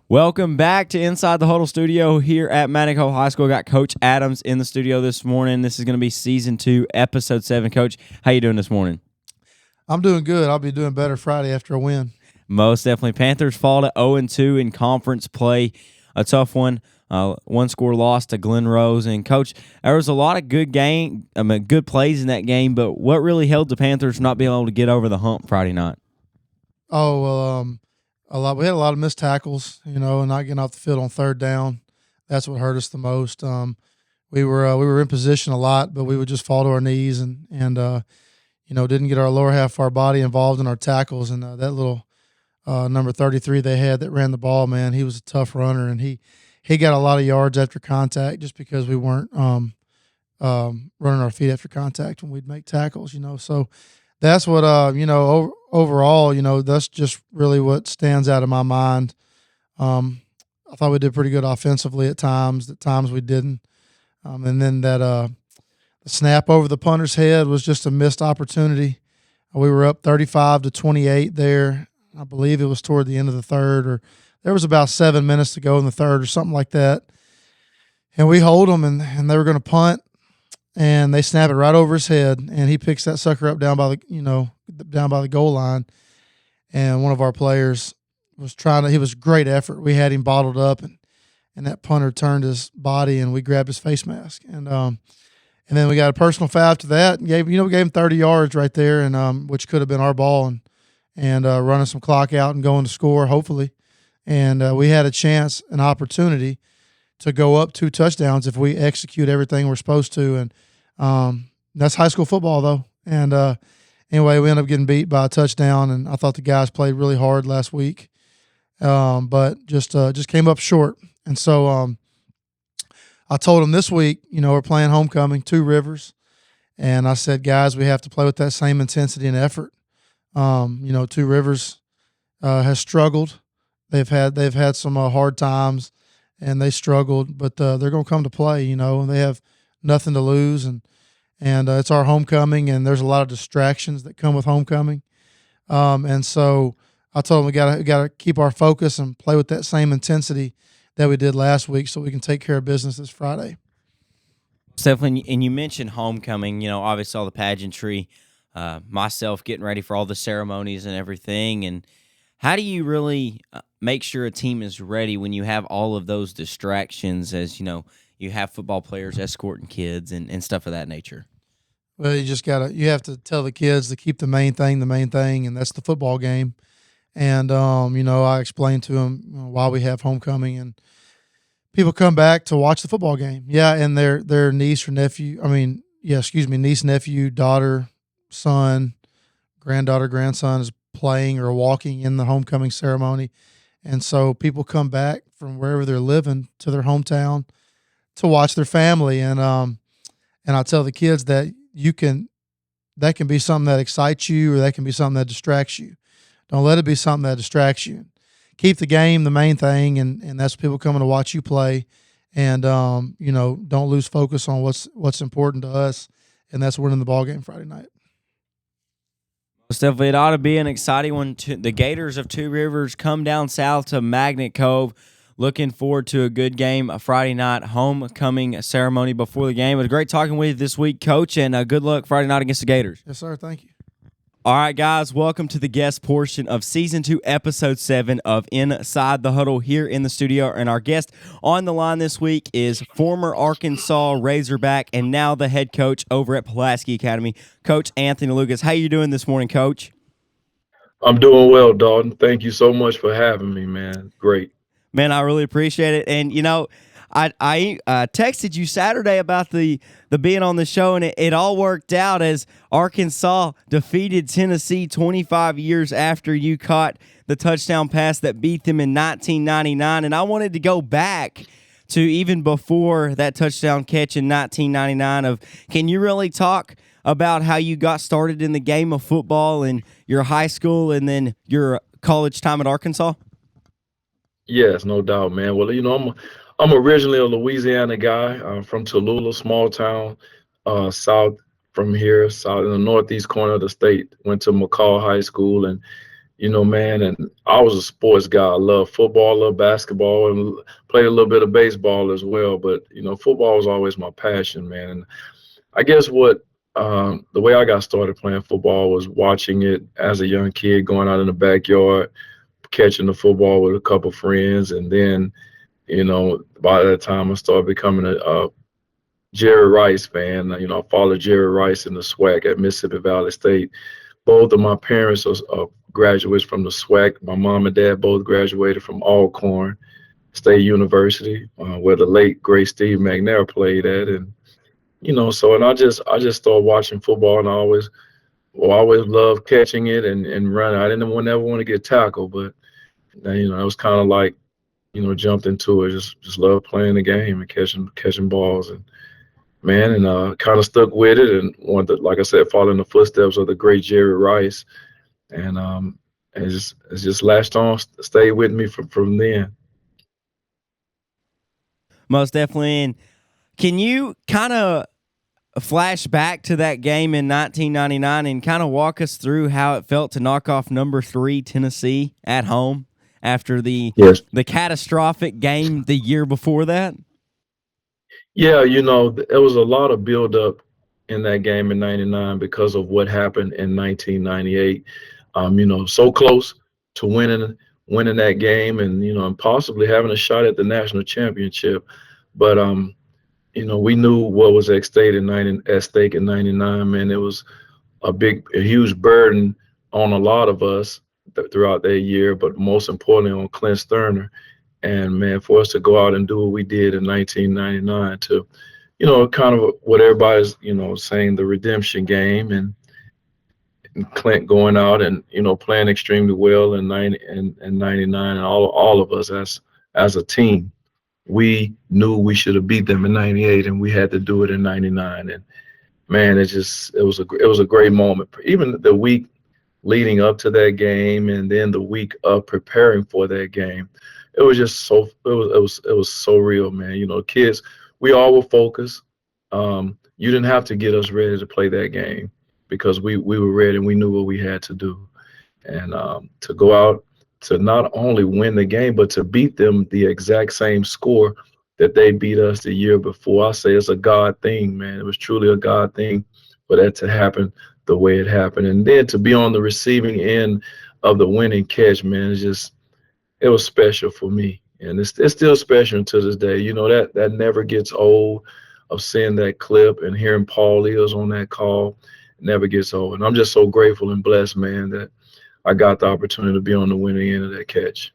Welcome back to Inside the Huddle studio here at Manico High School. Got Coach Adams in the studio this morning. This is going to be Season 2, Episode 7. Coach, how you doing this morning? I'm doing good. I'll be doing better Friday after a win. Most definitely. Panthers fall to 0-2 in conference play. A tough one. One-score loss to Glen Rose. And, Coach, there was a lot of good plays in that game, but what really held the Panthers from not being able to get over the hump Friday night? Oh, well, we had a lot of missed tackles, and not getting off the field on third down. That's what hurt us the most. We were in position a lot, but we would just fall to our knees and didn't get our lower half of our body involved in our tackles. And that little number 33 they had that ran the ball, man, he was a tough runner, and he got a lot of yards after contact just because we weren't running our feet after contact when we'd make tackles. So that's what overall, that's just really what stands out in my mind. I thought we did pretty good offensively at times. At times we didn't. And then that the snap over the punter's head was just a missed opportunity. We were up 35-28 there. I believe it was toward the end of the third, or there was about 7 minutes to go in the third or something like that. And we hold them, and they were going to punt, and they snap it right over his head, and he picks that sucker up down by the goal line. And one of our players he was great effort. We had him bottled up, and that punter turned his body, and we grabbed his face mask. And then we got a personal foul after that, and gave him 30 yards right there, and which could have been our ball, and running some clock out and going to score, hopefully. And we had a chance, an opportunity to go up 2 touchdowns if we execute everything we're supposed to. And that's high school football, though. And anyway, we ended up getting beat by a touchdown, and I thought the guys played really hard last week, but just came up short. And so I told them this week, we're playing homecoming, 2 Rivers, and I said, guys, we have to play with that same intensity and effort. 2 Rivers has struggled. They've had some hard times, and they struggled, but they're going to come to play, and they have nothing to lose, and it's our homecoming, and there's a lot of distractions that come with homecoming. And so I told them we got to keep our focus and play with that same intensity that we did last week so we can take care of business this Friday. Stephanie, and you mentioned homecoming, obviously all the pageantry, myself getting ready for all the ceremonies and everything. And how do you really make sure a team is ready when you have all of those distractions as, you have football players escorting kids and stuff of that nature? Well, you have to tell the kids to keep the main thing, and that's the football game. And, I explained to them why we have homecoming, and people come back to watch the football game. Yeah, and their niece, nephew, daughter, son, granddaughter, grandson is playing or walking in the homecoming ceremony. And so people come back from wherever they're living to their hometown to watch their family. And I tell the kids that that can be something that excites you, or that can be something that distracts you. Don't let it be something that distracts you. Keep the game the main thing, and that's people coming to watch you play. And don't lose focus on what's important to us, and that's winning the ball game Friday night. Definitely, it ought to be an exciting one. The Gators of 2 Rivers come down south to Magnet Cove. Looking forward to a good game, a Friday night homecoming ceremony before the game. It was great talking with you this week, Coach, and good luck Friday night against the Gators. Yes, sir. Thank you. All right, guys, welcome to the guest portion of Season 2, Episode 7 of Inside the Huddle here in the studio. And our guest on the line this week is former Arkansas Razorback and now the head coach over at Pulaski Academy, Coach Anthony Lucas. How you doing this morning, Coach? I'm doing well, Dalton. Thank you so much for having me, man. Great. Man, I really appreciate it. And, I texted you Saturday about the being on the show, and it all worked out as Arkansas defeated Tennessee 25 years after you caught the touchdown pass that beat them in 1999. And I wanted to go back to even before that touchdown catch in 1999 can you really talk about how you got started in the game of football in your high school and then your college time at Arkansas? Yes, no doubt, man. Well, I'm originally a Louisiana guy. I'm from Tallulah, small town, south from here, south in the northeast corner of the state. Went to McCall High School, and Man, and I was a sports guy. I love football, love basketball, and played a little bit of baseball as well. But football was always my passion, man. And I guess the way I got started playing football was watching it as a young kid, going out in the backyard, catching the football with a couple friends, and then by that time I started becoming a Jerry Rice fan. I followed Jerry Rice in the SWAC at Mississippi Valley State. Both of my parents are graduates from the SWAC. My mom and dad both graduated from Alcorn State University, where the late great Steve McNair played at, and and I just started watching football, and I always loved catching it and running. I didn't ever want to get tackled, but it was kind of like jumped into it. Just loved playing the game and catching balls, and man, and kind of stuck with it, and wanted to, like I said, follow in the footsteps of the great Jerry Rice, and it's just latched on, stayed with me from then. Most definitely. And can you kind of flash back to that game in 1999 and kind of walk us through how it felt to knock off number 3 Tennessee at home after the Yes. catastrophic game the year before that? Yeah, there was a lot of buildup in that game in '99 because of what happened in 1998. So close to winning that game, and possibly having a shot at the national championship. But we knew what was at stake in '99. Man, it was a huge burden on a lot of us throughout that year, but most importantly on Clint Sterner. And man, for us to go out and do what we did in 1999 to, kind of what everybody's, saying, the redemption game, and Clint going out and, playing extremely well in 99, and all of us as a team, we knew we should have beat them in 98, and we had to do it in 99. And man, it was a great moment. Even the week leading up to that game, and then the week of preparing for that game, it was just it was so real, man. Kids, we all were focused. You didn't have to get us ready to play that game because we were ready and we knew what we had to do. And to go out to not only win the game but to beat them the exact same score that they beat us the year before. I say it's a God thing, man. It was truly a God thing for that to happen the way it happened, and then to be on the receiving end of the winning catch, man. It was special for me, and it's still special to this day. That never gets old, of seeing that clip and hearing Paul Eels on that call. It never gets old, and I'm just so grateful and blessed, man, that I got the opportunity to be on the winning end of that catch.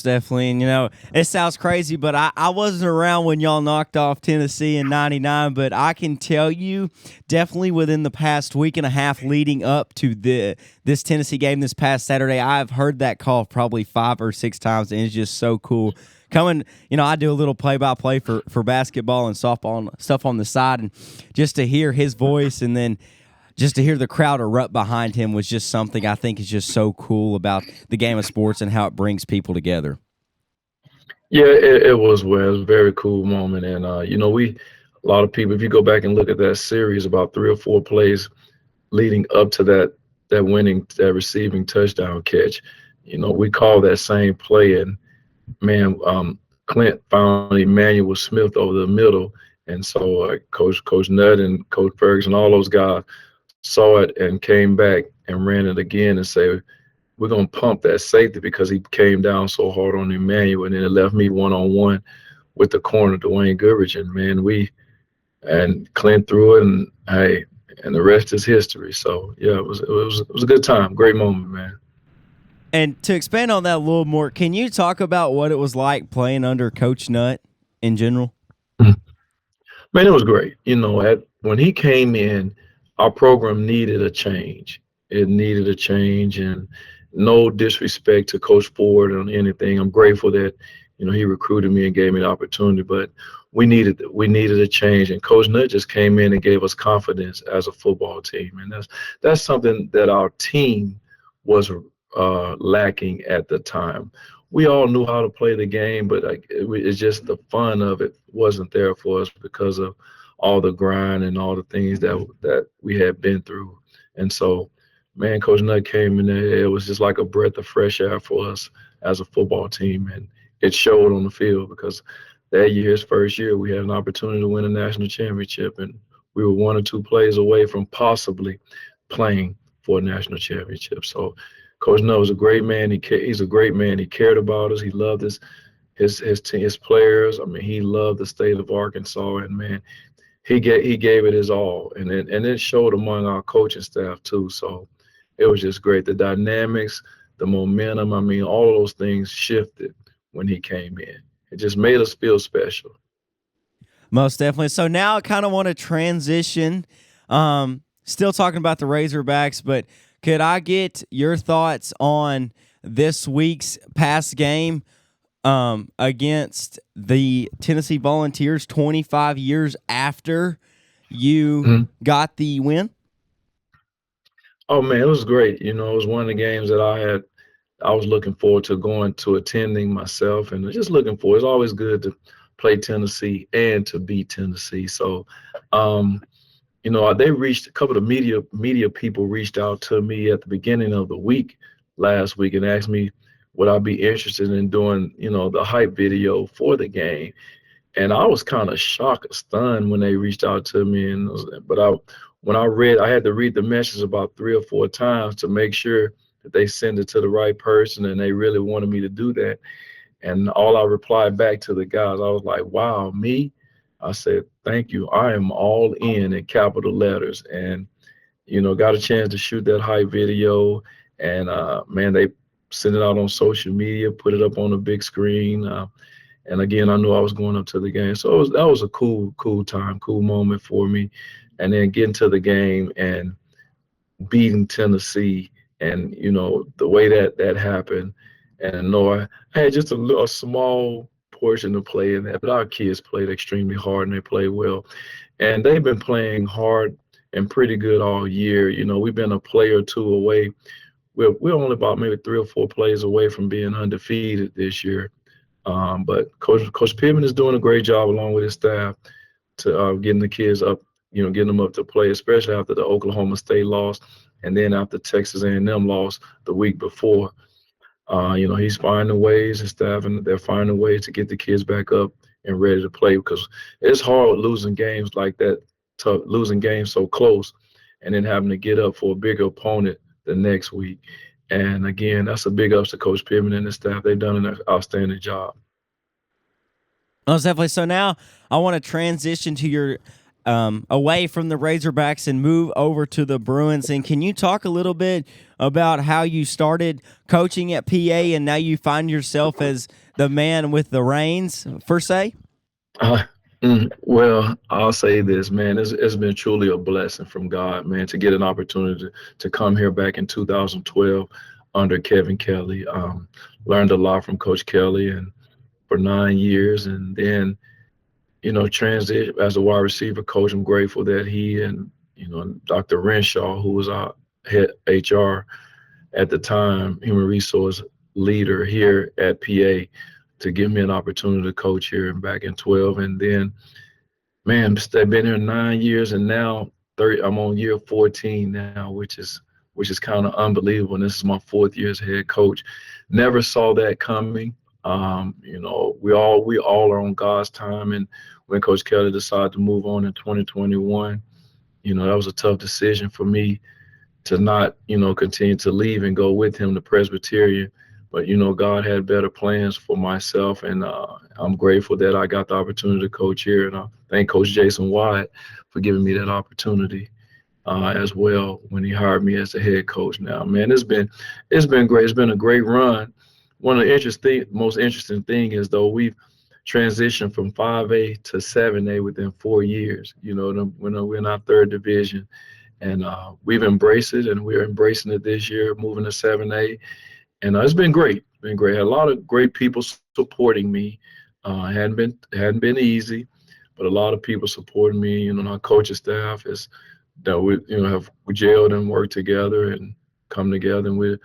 Definitely. And it sounds crazy, but I wasn't around when y'all knocked off Tennessee in 99, but I can tell you definitely within the past week and a half leading up to this Tennessee game this past Saturday, I've heard that call probably 5 or 6 times, and it's just so cool. Coming, I do a little play-by-play for basketball and softball and stuff on the side, and just to hear his voice and then just to hear the crowd erupt behind him was just something I think is just so cool about the game of sports and how it brings people together. Yeah, it was. Well, it was a very cool moment, and a lot of people, if you go back and look at that series, about 3 or 4 plays leading up to that receiving touchdown catch, we call that same play, and man, Clint found Emmanuel Smith over the middle, and so Coach Nutt and Coach Ferguson, all those guys saw it and came back and ran it again and said, we're going to pump that safety because he came down so hard on Emmanuel, and then it left me one-on-one with the corner, Dwayne Goodrich, and man, and Clint threw it, and hey, and the rest is history. So yeah, it was a good time, great moment, man. And to expand on that a little more, can you talk about what it was like playing under Coach Nutt in general? Man, it was great. When he came in, our program needed a change. It needed a change, and no disrespect to Coach Ford on anything. I'm grateful that he recruited me and gave me the opportunity, but we needed a change. And Coach Nutt just came in and gave us confidence as a football team, and that's something that our team was lacking at the time. We all knew how to play the game, but it's just the fun of it wasn't there for us because of all the grind and all the things that we had been through. And so man, Coach Nutt came in there. It was just like a breath of fresh air for us as a football team, and it showed on the field because that year, his first year, we had an opportunity to win a national championship, and we were 1 or 2 plays away from possibly playing for a national championship. So, Coach Nutt was a great man. He's a great man. He cared about us. He loved his team, his players. I mean, he loved the state of Arkansas, and man, he gave it his all, and it showed among our coaching staff too. So it was just great. The dynamics, the momentum. I mean, all of those things shifted when he came in. It just made us feel special. Most definitely. So now I kind of want to transition. Still talking about the Razorbacks, but could I get your thoughts on this week's past game against the Tennessee Volunteers 25 years after you got the win? Oh man, it was great. You know, it was one of the games that I was looking forward to going to attending myself, and just looking forward. It's always good to play Tennessee and to beat Tennessee. So, they reached a couple of media people reached out to me at the beginning of the week last week and asked me would I be interested in doing, the hype video for the game. And I was kind of shocked, stunned when they reached out to me. When I had to read the message about 3 or 4 times to make sure that they send it to the right person, and they really wanted me to do that. And all I replied back to the guys, I was like, wow, me? I said, thank you. I am all in capital letters. And, got a chance to shoot that hype video. And, man, they sent it out on social media, put it up on the big screen. And again, I knew I was going up to the game. So that was a cool time, cool moment for me. And then getting to the game and beating Tennessee, and the way that happened. And I had just a small portion to play in that, but our kids played extremely hard and they played well. And they've been playing hard and pretty good all year. We've been a play or two away. We're only about maybe 3 or 4 plays away from being undefeated this year. But Coach Pittman is doing a great job along with his staff to getting the kids up, getting them up to play, especially after the Oklahoma State loss and then after Texas A&M loss the week before. He's finding ways, his staff, and they're finding ways to get the kids back up and ready to play, because it's hard losing games like that, losing games so close and then having to get up for a bigger opponent the next week. And again, that's a big ups to Coach Pittman and his staff. They've done an outstanding job. Most definitely. So now I want to transition to your away from the Razorbacks and move over to the Bruins. And can you talk a little bit about how you started coaching at PA and now you find yourself as the man with the reins, per se? Well, I'll say this, man. It's been truly a blessing from God, man, to get an opportunity to come here back in 2012 under Kevin Kelly. Learned a lot from Coach Kelly and for 9 years, and then transition as a wide receiver coach. I'm grateful that he and Dr. Renshaw, who was our head HR at the time, human resource leader here at PA, to give me an opportunity to coach here and back in 12. And then, man, I've been here 9 years, and now I'm on year 14 now, which is kind of unbelievable. And this is my 4th year as head coach. Never saw that coming. We all are on God's time. And when Coach Kelly decided to move on in 2021, that was a tough decision for me to not, continue to leave and go with him to Presbyterian. But, God had better plans for myself, and I'm grateful that I got the opportunity to coach here. And I thank Coach Jason Wyatt for giving me that opportunity as well when he hired me as the head coach. Now, man, it's been great. It's been a great run. One of the most interesting thing is, though, we've transitioned from 5A to 7A within 4 years. We're in our 3rd division, and we've embraced it, and we're embracing it this year, moving to 7A. And it's been great. Had a lot of great people supporting me. Hadn't been easy, but a lot of people supporting me. Our coaching staff is that we have gelled and worked together and come together, and we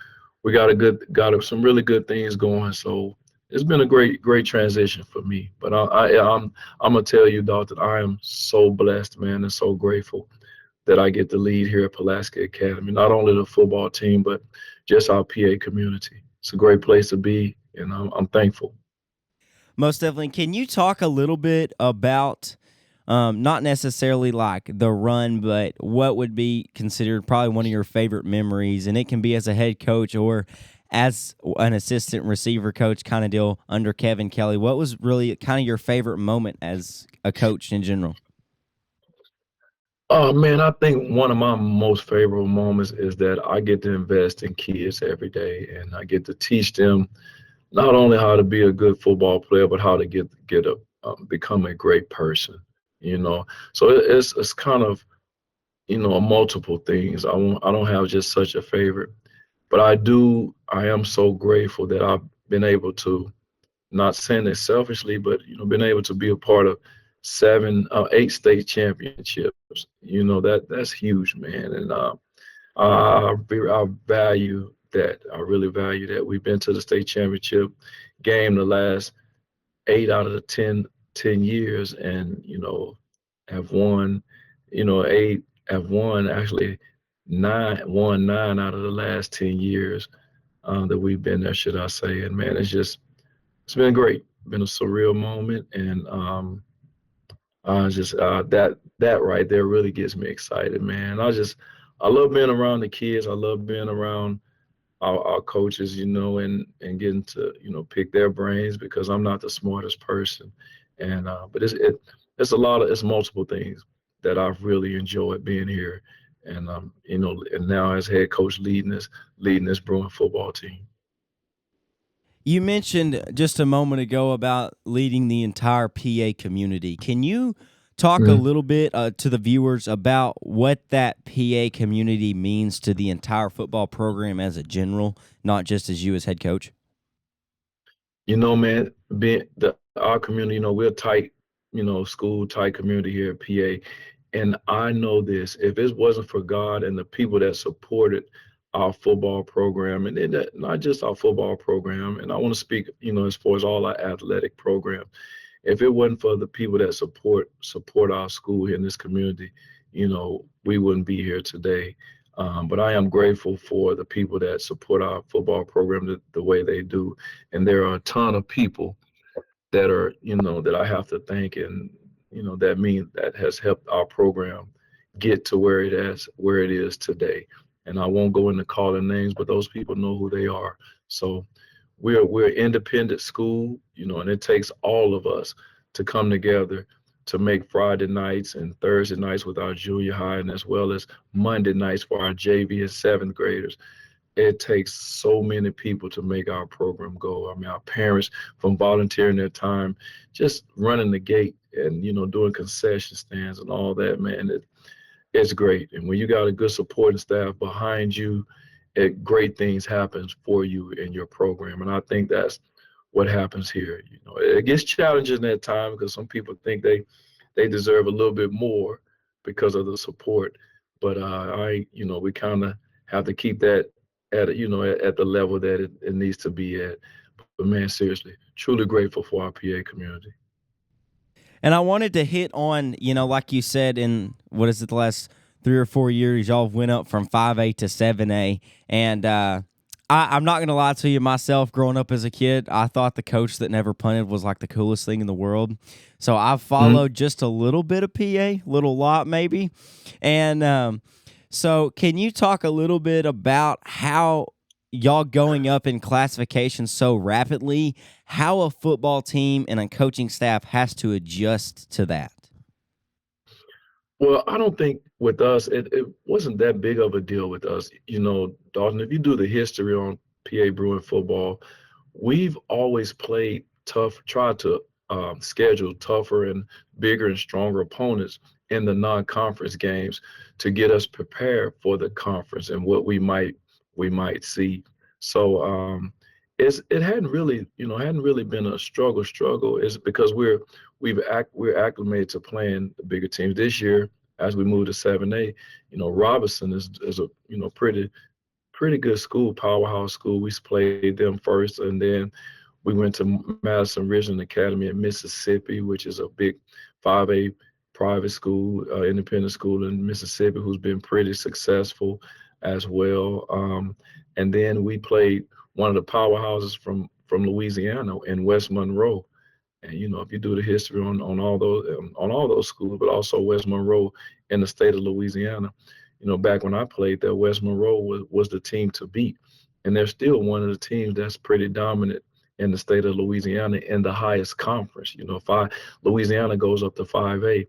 got some really good things going. So it's been a great transition for me. But I'm gonna tell you, Dalton, I am so blessed, man, and so grateful that I get to lead here at Pulaski Academy. Not only the football team, but just our PA community. It's a great place to be, and I'm thankful. Most definitely. Can you talk a little bit about not necessarily like the run, but what would be considered probably one of your favorite memories? And it can be as a head coach or as an assistant receiver coach kind of deal under Kevin Kelly. What was really kind of your favorite moment as a coach in general? Oh man, I think one of my most favorite moments is that I get to invest in kids every day, and I get to teach them not only how to be a good football player, but how to get a become a great person. You know, so it's kind of multiple things. I don't have just such a favorite, but I am so grateful that I've been able to, not saying it selfishly, but been able to be a part of eight state championships. That's huge, man, and I value that. I really value that. We've been to the state championship game the last 8 out of the 10 years, and have won. Eight have won actually nine out of the last 10 years that we've been there, should I say? And man, it's been great. Been a surreal moment, and just that right there really gets me excited, man. I love being around the kids. I love being around our coaches, and getting to pick their brains because I'm not the smartest person, and but it's multiple things that I've really enjoyed being here, and and now as head coach leading this Bruin football team. You mentioned just a moment ago about leading the entire PA community. Can you talk a Mhm. little bit to the viewers about what that PA community means to the entire football program as a general, not just as you as head coach? Man, being our community, we're tight, school tight community here at PA. And I know this, if it wasn't for God and the people that supported our football program, and not just our football program, and I want to speak, as far as all our athletic program, if it wasn't for the people that support our school here in this community, we wouldn't be here today. But I am grateful for the people that support our football program the way they do, and there are a ton of people that I have to thank, and that has helped our program get to where it is today. And I won't go into calling names, but those people know who they are. So we're an independent school, and it takes all of us to come together to make Friday nights and Thursday nights with our junior high, and as well as Monday nights for our JV and seventh graders. It takes so many people to make our program go. I mean, our parents from volunteering their time, just running the gate and doing concession stands and all that, man. It's great. And when you got a good supporting staff behind you, great things happen for you in your program. And I think that's what happens here. It gets challenging at times because some people think they deserve a little bit more because of the support. But we kind of have to keep that at the level that it needs to be at. But man, seriously, truly grateful for our PA community. And I wanted to hit on, like you said, in what is it, the last 3 or 4 years, y'all went up from 5A to 7A. And I'm not going to lie to you, myself, growing up as a kid, I thought the coach that never punted was like the coolest thing in the world. So I've Mhm. followed just a little bit of PA, little lot maybe. And so can you talk a little bit about how y'all going up in classification so rapidly, how a football team and a coaching staff has to adjust to that? Well, I don't think with us, it wasn't that big of a deal with us. Dalton, if you do the history on PA Bruin football, we've always played tough, tried to schedule tougher and bigger and stronger opponents in the non-conference games to get us prepared for the conference and what we might see. So it hadn't really been a struggle. It's because we're acclimated to playing the bigger teams this year as we move to 7A. Robinson is a pretty good school, powerhouse school. We played them first, and then we went to Madison Ridgeland Academy in Mississippi, which is a big 5A private school, independent school in Mississippi, who's been pretty successful as well. And then we played one of the powerhouses from Louisiana in West Monroe. And if you do the history on all those schools, but also West Monroe in the state of Louisiana, back when I played there, West Monroe was the team to beat, and they're still one of the teams that's pretty dominant in the state of Louisiana in the highest conference. Louisiana goes up to 5A,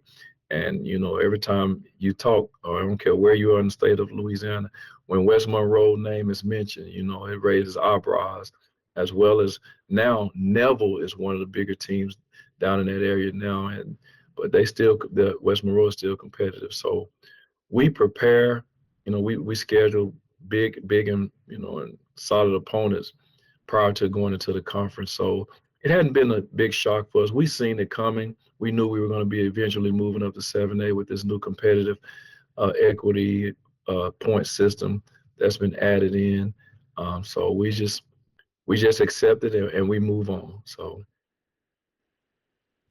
and every time you talk, or I don't care where you are in the state of Louisiana, when West Monroe name is mentioned, it raises eyebrows, as well as now Neville is one of the bigger teams down in that area now, but the West Monroe is still competitive. So we prepare, we schedule big and solid opponents prior to going into the conference. So it hadn't been a big shock for us. We seen it coming. We knew we were going to be eventually moving up to 7A with this new competitive equity point system that's been added in. So we just accept it and we move on. So.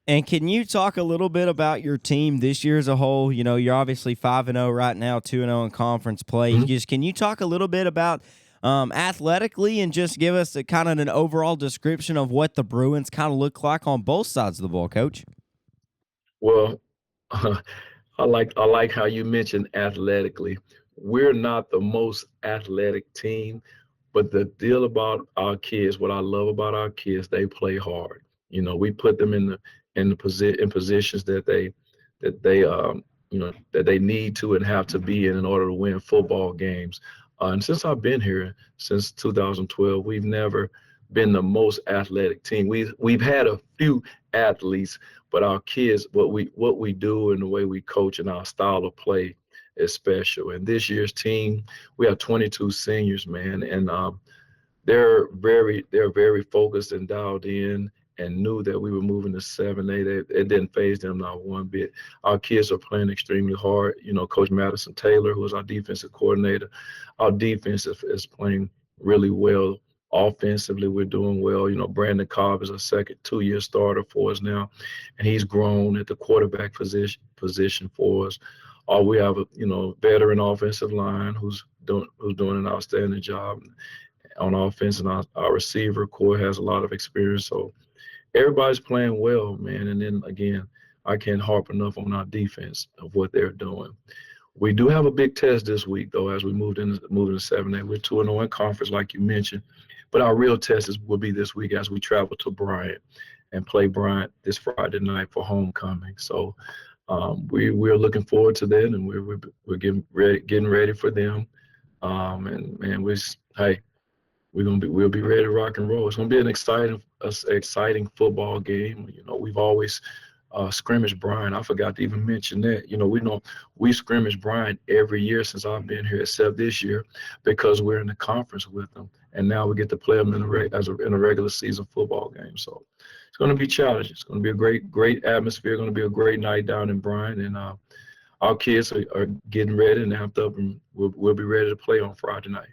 And can you talk a little bit about your team this year as a whole? You're obviously 5-0 right now, 2-0 in conference play. Mm-hmm. Can you talk a little bit about athletically and just give us a kind of an overall description of what the Bruins kind of look like on both sides of the ball, Coach? Well, I like how you mentioned athletically. We're not the most athletic team, but the deal about our kids, what I love about our kids, they play hard. We put them in positions that they need to and have to be in order to win football games. And since I've been here since 2012, we've never been the most athletic team. We've had a few athletes, but our kids, what we do and the way we coach and our style of play is special. And this year's team, we have 22 seniors, man, and they're very focused and dialed in and knew that we were moving to 7A. It didn't faze them not one bit. Our kids are playing extremely hard. Coach Madison Taylor, who is our defensive coordinator, our defense is playing really well. Offensively, we're doing well. Brandon Cobb is a second 2-year starter for us now, and he's grown at the quarterback position for us. We have a veteran offensive line who's doing an outstanding job on offense, and our receiver core has a lot of experience. So everybody's playing well, man. And then again, I can't harp enough on our defense of what they're doing. We do have a big test this week, though, as we moving to 7A. We're 2-0 in conference, like you mentioned. But our real test will be this week as we travel to Bryant and play Bryant this Friday night for homecoming. So we're looking forward to that, and we're getting ready for them. And man, we'll be ready to rock and roll. It's gonna be an exciting football game. We've always scrimmage Brian. I forgot to even mention that. We scrimmage Brian every year since I've been here, except this year because we're in the conference with them, and now we get to play them in a regular season football game. So it's going to be challenging. It's going to be a great atmosphere. Going to be a great night down in Bryan, and our kids are getting ready and amped up, and we'll be ready to play on Friday night.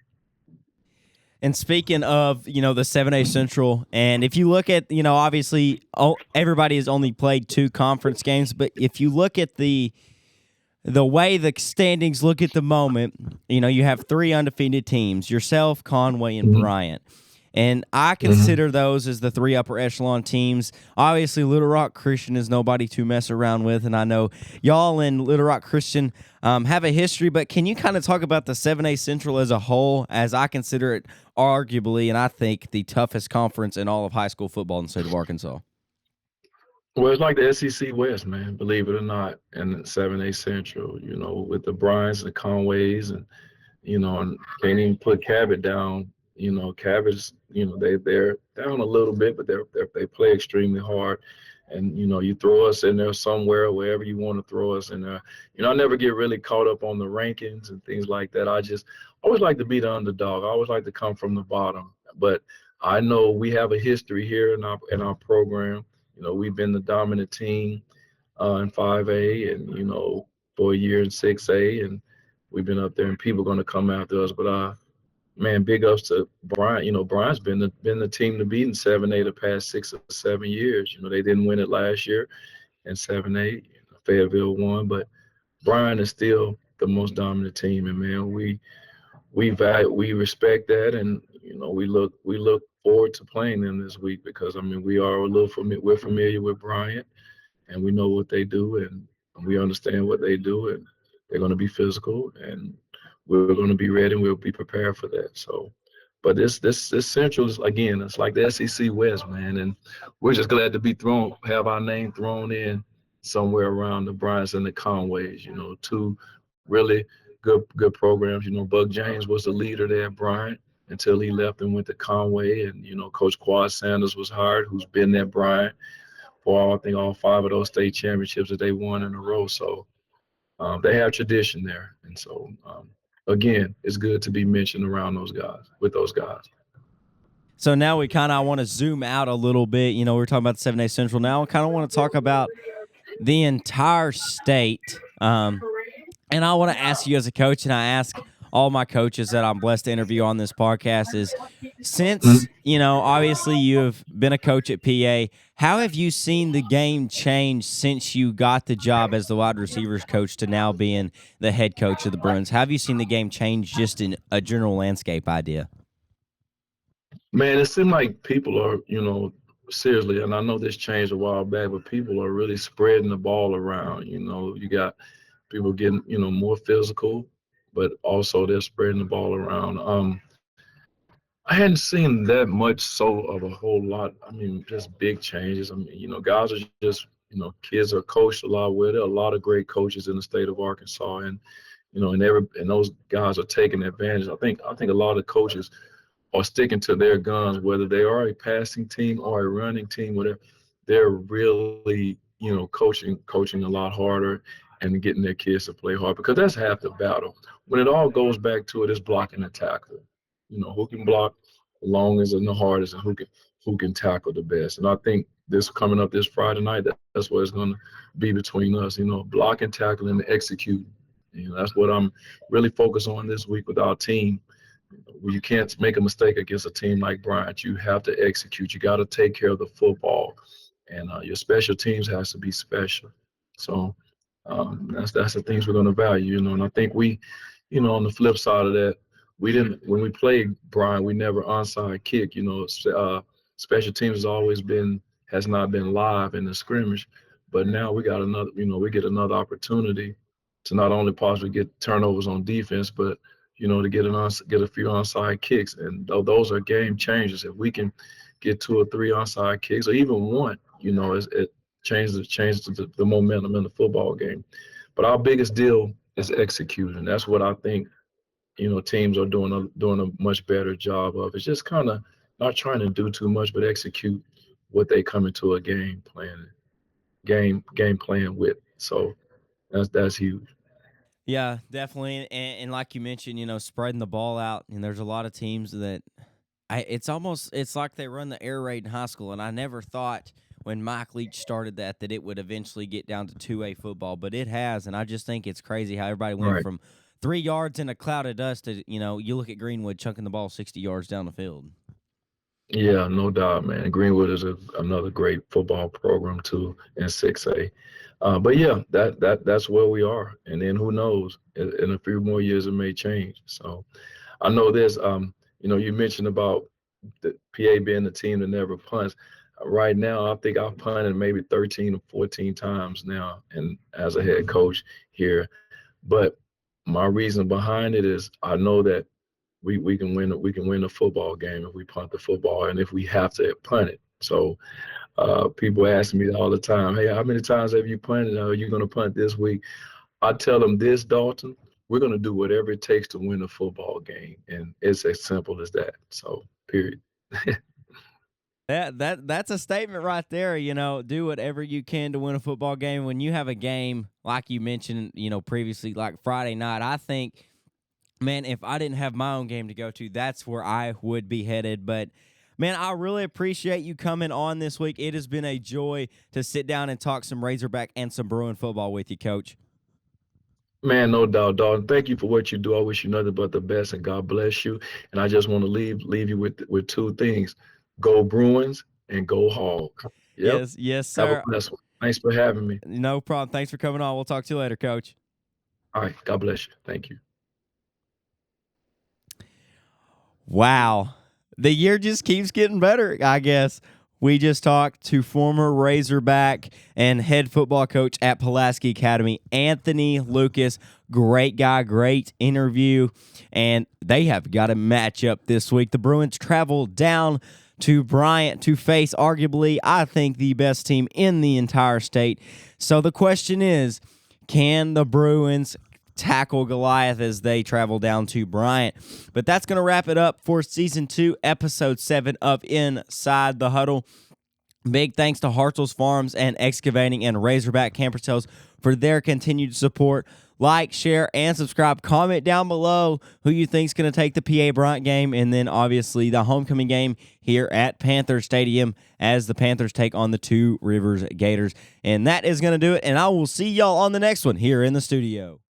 And speaking of, the 7A Central, and if you look at, obviously everybody has only played 2 conference games, but if you look at the way the standings look at the moment, you have 3 undefeated teams, yourself, Conway, and Bryant. And I consider those as the 3 upper echelon teams. Obviously, Little Rock Christian is nobody to mess around with, and I know y'all in Little Rock Christian have a history, but can you kind of talk about the 7A Central as a whole, as I consider it arguably, and I think, the toughest conference in all of high school football in the state of Arkansas? Well, it's like the SEC West, man, believe it or not, and the 7A Central, with the Bryans and the Conways, and, and can't even put Cabot down. Cabot's, they're down a little bit, but they play extremely hard. And, you throw us in there somewhere, wherever you want to throw us in there. I never get really caught up on the rankings and things like that. I always like to be the underdog. I always like to come from the bottom. But I know we have a history here in our program. We've been the dominant team in 5A and, for a year in 6A. And we've been up there, and people are going to come after us. But, man, big ups to Brian. Brian's been the team to beat in 7A the past 6 or 7 years. They didn't win it last year in 7A. Fayetteville won, but Brian is still the most dominant team, and man, we respect that, and we look forward to playing them this week because I mean we are a little we're familiar with Bryant, and we know what they do, and we understand what they do, and they're going to be physical, and we're going to be ready, and we'll be prepared for that. So, but this Central is again, it's like the SEC West, man, and we're just glad to have our name thrown in somewhere around the Bryants and the Conways. Two really good programs. Buck James was the leader there at Bryant until he left and went to Conway, and Coach Quad Sanders was hired, who's been at Bryant for I think all 5 of those state championships that they won in a row. So they have tradition there, and so again, it's good to be mentioned around those guys with those guys. So now we kind of want to zoom out a little bit. We were talking about the 7A Central. Now I kind of want to talk about the entire state. And I want to ask you as a coach, and I ask all my coaches that I'm blessed to interview on this podcast is, since, obviously you have been a coach at PA, how have you seen the game change since you got the job as the wide receivers coach to now being the head coach of the Bruins? How have you seen the game change just in a general landscape idea? Man, it seems like people are, seriously, and I know this changed a while back, but people are really spreading the ball around. You got people getting, more physical, but also they're spreading the ball around. I hadn't seen that much of a whole lot. I mean, just big changes. I mean, guys are just, kids are coached a lot with it. A lot of great coaches in the state of Arkansas, and and those guys are taking advantage. I think a lot of coaches are sticking to their guns, whether they are a passing team or a running team, whatever. They're really, coaching a lot harder and getting their kids to play hard, because that's half the battle. When it all goes back to it, it's blocking and tackling. Who can block the longest and the hardest, and who can tackle the best. And I think this coming up this Friday night, that's what it's going to be between us. Blocking, tackling, and executing. That's what I'm really focused on this week with our team. You can't make a mistake against a team like Bryant. You have to execute. You got to take care of the football, and your special teams has to be special. So that's the things we're going to value, And I think we, on the flip side of that, when we played Bryant, we never onside kick. Special teams has not been live in the scrimmage, but now we get another opportunity to not only possibly get turnovers on defense, but to get a few onside kicks, and those are game changers. If we can get 2 or 3 onside kicks, or even one, it changes the momentum in the football game. But our biggest deal is executing. That's what I think teams are doing a much better job of. It's just kind of not trying to do too much, but execute what they come into a game plan with. So that's huge. Yeah, definitely. And like you mentioned, spreading the ball out. And there's a lot of teams that it's like they run the air raid in high school. And I never thought when Mike Leach started that it would eventually get down to 2A football, but it has. And I just think it's crazy how everybody went from 3 yards in a cloud of dust to, you look at Greenwood chunking the ball 60 yards down the field. Yeah, no doubt, man. Greenwood is another great football program too in 6A. But yeah, that's where we are. And then who knows? In a few more years, it may change. So I know this. You mentioned about the PA being the team that never punts. Right now, I think I've punted maybe 13 or 14 times now, and as a head coach here. But my reason behind it is I know that we can win a football game if we punt the football, and if we have to punt it. So people ask me all the time, hey, how many times have you punted? Are you going to punt this week? I tell them this, Dalton, we're going to do whatever it takes to win a football game, and it's as simple as that. So period. That's a statement right there. Do whatever you can to win a football game. When you have a game like you mentioned, previously, like Friday night, I think, man, if I didn't have my own game to go to, that's where I would be headed. But man, I really appreciate you coming on this week. It has been a joy to sit down and talk some Razorback and some Bruin football with you, Coach. Man, no doubt, Dalton. Thank you for what you do. I wish you nothing but the best, and God bless you. And I just want to leave you with 2 things: go Bruins and go Hogs. Yep. Yes, Have a sir. blessed one. Thanks for having me. No problem. Thanks for coming on. We'll talk to you later, Coach. All right. God bless you. Thank you. Wow. The year just keeps getting better, I guess. We just talked to former Razorback and head football coach at Pulaski Academy, Anthony Lucas. Great guy, great interview, and they have got a matchup this week. The Bruins travel down to Bryant to face arguably, I think, the best team in the entire state. So the question is, can the Bruins tackle Goliath as they travel down to Bryant? But that's going to wrap it up for Season 2, Episode 7 of Inside the Huddle. Big thanks to Hartzell's Farms and Excavating and Razorback Camper Sales for their continued support. Like, share, and subscribe. Comment down below who you think is going to take the PA Bryant game, and then obviously the homecoming game here at Panther Stadium as the Panthers take on the Two Rivers Gators. And that is going to do it, and I will see y'all on the next one here in the studio.